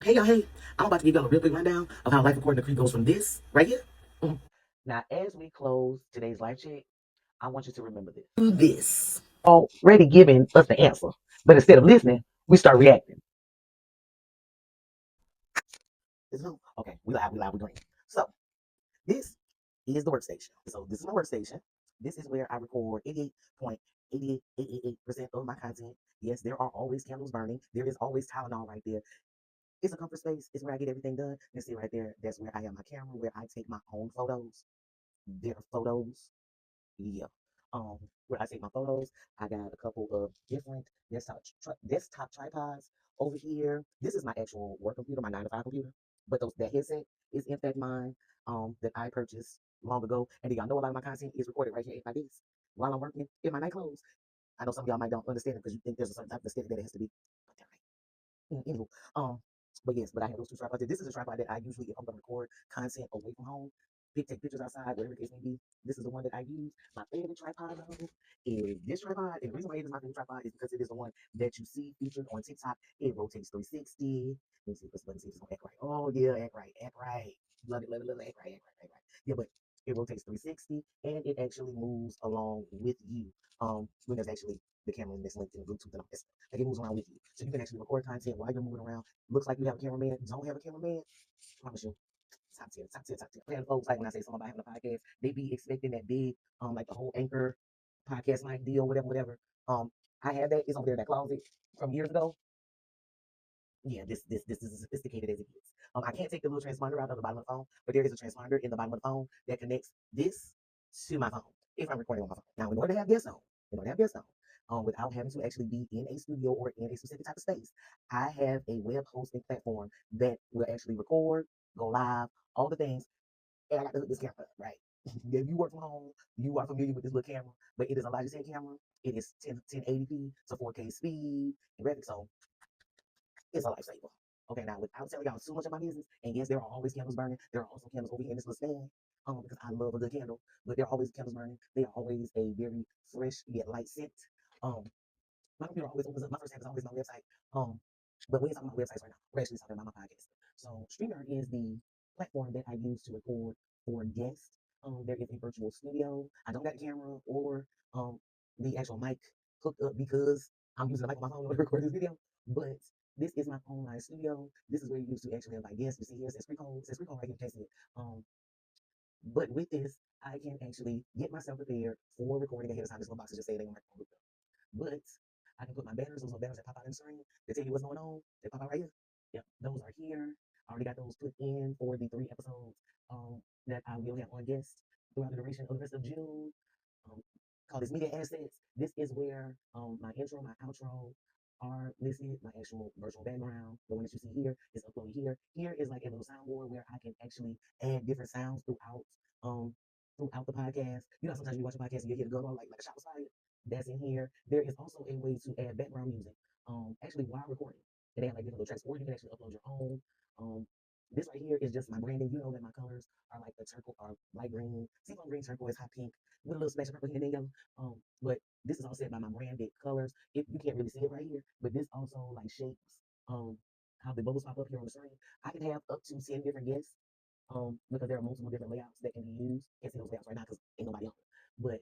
Hey y'all, hey, I'm about to give y'all a real quick rundown of how life according to Cree goes from this right here. Now, as we close today's life check, I want you to remember this. Do this. Already giving us the answer, but instead of listening, we start reacting. Okay, we green. So, this is the workstation. So, this is my workstation. This is where I record 88.88888% of my content. Yes, there are always candles burning. There is always Tylenol right there. It's a comfort space. It's where I get everything done. You see right there, that's where I have my camera, where I take my own photos. Their photos. Yeah. Um, where I take my photos, I got a couple of different desktop tripods over here. This is my actual work computer, my 9 to 5 computer. But that headset is in fact mine. That I purchased long ago. And y'all know a lot of my content is recorded right here in my desk while I'm working in my night clothes. I know some of y'all might don't understand it because you think there's a certain type of aesthetic that it has to be. But they're right. Anywho, but yes, but I have those two tripods. This is a tripod that I usually, if I'm gonna record content away from home, take pictures outside, whatever the case may be. This is the one that I use. My favorite tripod though is this tripod. And the reason why it is my favorite tripod is because it is the one that you see featured on TikTok. It rotates 360. Let me see if this button see if it's gonna act right. Oh yeah, act right, act right. Love it, act right, act right, act right. Yeah, but it rotates 360 and it actually moves along with you. When there's actually the camera that's linked in Bluetooth and all this. Like it moves around with you. So you can actually record content while you're moving around. Looks like you have a cameraman. Don't have a cameraman. I promise you. Top tier, top tier, top tier. And folks, like when I say something about having a podcast, they be expecting that big, like the whole anchor podcast mic deal, whatever, whatever. I had that. It's over there in that closet from years ago. Yeah, this is as sophisticated as it gets. I can't take the little transponder out of the bottom of the phone, but there is a transponder in the bottom of the phone that connects this to my phone if I'm recording on my phone. Now, in order to have guests on, without having to actually be in a studio or in a specific type of space, I have a web hosting platform that will actually record, go live, all the things, and I got to hook this camera up, right? If you work from home, you are familiar with this little camera, but it is a Logitech camera. It is 1080p to 4K speed and graphics, so it's a lifesaver. Okay, now without telling y'all too much of my business, and yes, there are always candles burning. There are also candles over here in this little stand, because I love a good candle. But there are always candles burning. They are always a very fresh yet light scent. Um, my computer always opens up. My first tab is always my website. But we ain't talking about websites right now. We're actually talking about my podcast. So StreamYard is the platform that I use to record for guests. There is a virtual studio. I don't got a camera or the actual mic hooked up because I'm using the mic on my phone to record this video. But this is my online studio. This is where you use to actually invite guests. You see here it says Cree right here, you can see it. But with this, I can actually get myself prepared for recording ahead of time. This little box is just saying they want to. But I can put my banners, those little banners that pop out in the screen that tell you what's going on. They pop out right here. Yep, those are here. I already got those put in for the 3 episodes that I will have on guests throughout the duration of the rest of June. Um, call this media assets. This is where my intro, my outro are listed. My actual virtual background, the one that you see here, is uploaded here. Here is like a little soundboard where I can actually add different sounds um throughout the podcast. You know, sometimes you watch a podcast and you hear the gun on like a shot was fired. That's in here. There is also a way to add background music, actually while recording. And they have like different little tracks, or you can actually upload your own. This right here is just my branding. You know that my colors are like the turquoise or light green, seafoam green, turquoise, hot pink, with a little splash of purple here and yellow. But this is all set by my branded colors. You can't really see it right here, but this also like shapes how the bubbles pop up here on the screen. I can have up to 10 different guests because there are multiple different layouts that can be used. Can't see those layouts right now because ain't nobody on. But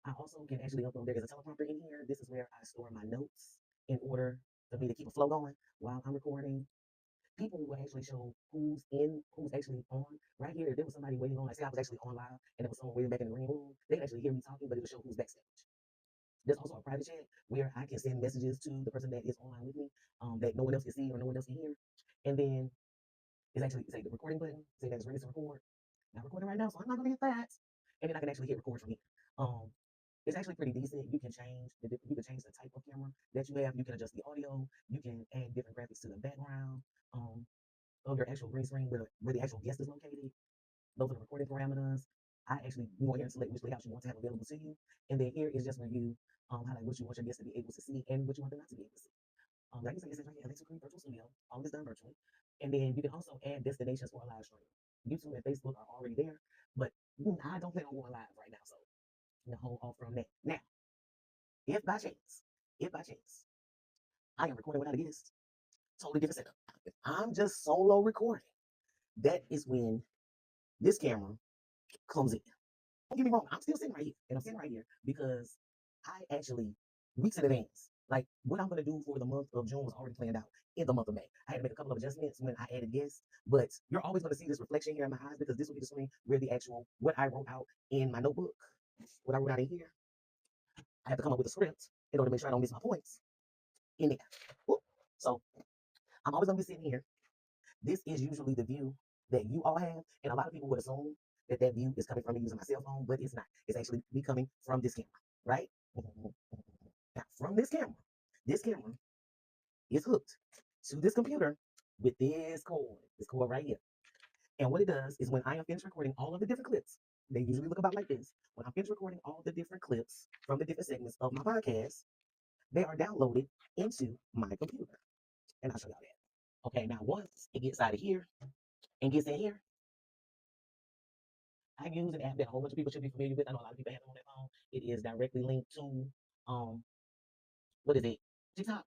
I also can actually upload. There is a teleprompter in here. This is where I store my notes in order for me to keep a flow going while I'm recording. People will actually show who's actually on. Right here, if there was somebody waiting on, like say I was actually on live and there was someone waiting back in the green room, they can actually hear me talking, but it'll show who's backstage. There's also a private chat where I can send messages to the person that is online with me, that no one else can see or no one else can hear. And then it's actually say the recording button, say that it's ready to record. Not recording right now, so I'm not gonna hit that. And then I can actually hit record from here. Um, it's actually pretty decent. You can change the type of camera that you have. You can adjust the audio. You can add different graphics to the background of your actual green screen where the actual guest is located. Those are the recording parameters. I actually you want here to select which layout you want to have available to you. And then here is just where you highlight what you want your guests to be able to see and what you want them not to be able to see. Like you say, it says right here, LA2Cree Virtual Studio. All this done virtually. And then you can also add destinations for a live stream. YouTube and Facebook are already there, but I don't plan on going live right now, so I'm gonna hold off from that. Now, if by chance, I am recording without a guest, Totally different setup. If I'm just solo recording, that is when this camera comes in. Don't get me wrong, I'm still sitting right here. And I'm sitting right here because I actually, weeks in advance, like what I'm going to do for the month of June was already planned out in the month of May. I had to make a couple of adjustments when I added guests, but you're always going to see this reflection here in my eyes because this will be the screen where the actual, what I wrote out in my notebook, what I wrote out in here. I have to come up with a script in order to make sure I don't miss my points in there. Whoop. So I'm always going to be sitting here. This is usually the view that you all have, and a lot of people would assume that that view is coming from me using my cell phone, but it's not. It's actually me coming from this camera, right? Now, from this camera is hooked to this computer with this cord right here. And what it does is when I am finished recording all of the different clips, they usually look about like this. When I'm finished recording all the different clips from the different segments of my podcast, they are downloaded into my computer. And I'll show y'all that. Okay, now once it gets out of here and gets in here, I use an app that a whole bunch of people should be familiar with. I know a lot of people have it on their phone. It is directly linked to what is it? TikTok.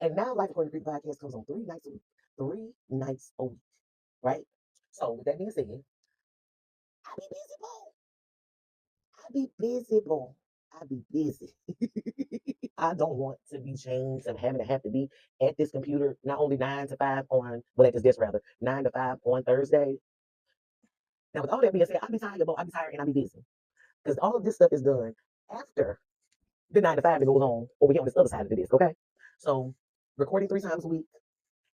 And now Life According to Cree podcast comes on 3 nights a week. 3 nights a week. Right? So with that being said, I be busy, boy. I be busy, boy. I be busy. I don't want to be chained and having to have to be at this computer not only 9 to 5 on, well, at this desk rather, 9 to 5 on Thursday. Now, with all that being said, I be tired, but I be tired and I be busy. Because all of this stuff is done after the 9 to 5 that goes on over here on this other side of the desk, okay? So, recording 3 times a week,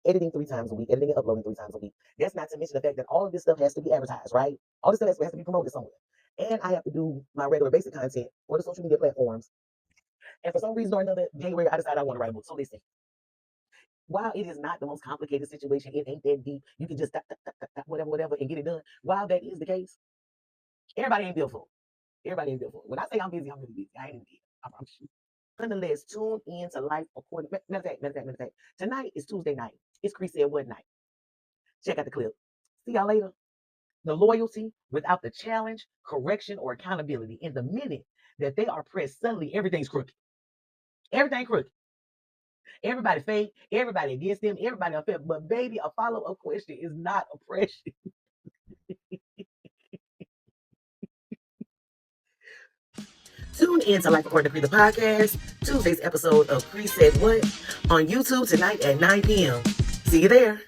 editing 3 times a week, editing and uploading 3 times a week. That's not to mention the fact that all of this stuff has to be advertised, right? All this stuff has to be promoted somewhere. And I have to do my regular basic content for the social media platforms. And for some reason or another, January, I decided I want to write a book. So listen, while it is not the most complicated situation, it ain't that deep. You can just whatever, and get it done. While that is the case, everybody ain't built for it. Everybody ain't built for it. When I say I'm busy, I'm really busy. I ain't busy. I promise you. Nonetheless, tune in to Life According. Matter of fact. Tonight is Tuesday night. It's Cree Said What night. Check out the clip. See y'all later. The loyalty without the challenge, correction, or accountability. In the minute that they are pressed, suddenly everything's crooked. Everything crooked. Everybody fake. Everybody against them. Everybody unfair. But baby, a follow-up question is not oppression. Tune in to Life According to Cree the podcast, Tuesday's episode of Cree Said What on YouTube tonight at 9 p.m. See you there.